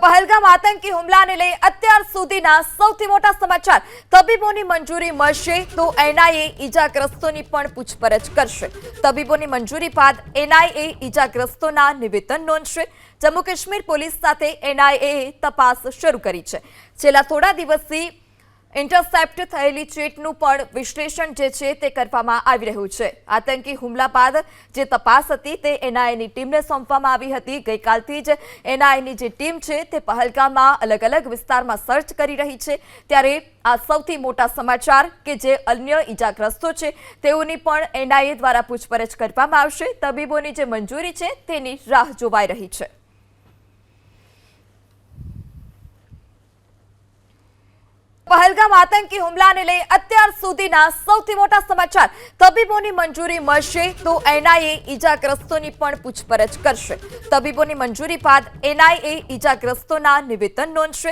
પહલગામ આતંકી હુમલાને લઈ અત્યાર સુધીના સૌથી મોટા સમાચાર। તબીબોની મંજૂરી મળશે તો એનઆઈએ ઈજાગ્રસ્તોની પણ પૂછપરછ કરશે। તબીબોની મંજૂરી બાદ એનઆઈએ ઈજાગ્રસ્તોના નિવેદન નોંધશે। જમ્મુ કાશ્મીર પોલીસ સાથે એનઆઈએ તપાસ શરૂ કરી છે। છેલ્લા થોડા દિવસથી ઇન્ટરસેપ્ટ થયેલી ચેટનું પણ વિશ્લેષણ જે છે તે કરવામાં આવી રહ્યું છે। આતંકી હુમલા બાદ જે તપાસ હતી તે એનઆઈએની ટીમને સોંપવામાં આવી હતી। ગઈકાલથી જ એનઆઈએની જે ટીમ છે તે પહલગામમાં અલગ અલગ વિસ્તારમાં સર્ચ કરી રહી છે। ત્યારે આ સૌથી મોટા સમાચાર કે જે અન્ય ઈજાગ્રસ્તો છે તેઓની પણ એનઆઈએ દ્વારા પૂછપરછ કરવામાં આવશે। તબીબોની જે મંજૂરી છે તેની રાહ જોવાઈ રહી છે। પહલગામ આતંકી હુમલાને લઈ અત્યાર સુધીના સૌથી મોટા સમાચાર। તબીબોની મંજૂરી મળશે તો એનઆઈએ ઈજાગ્રસ્તોની પણ પૂછપરછ કરશે। તબીબોની મંજૂરી બાદ એનઆઈએ ઈજાગ્રસ્તોના નિવેદન નોંધશે।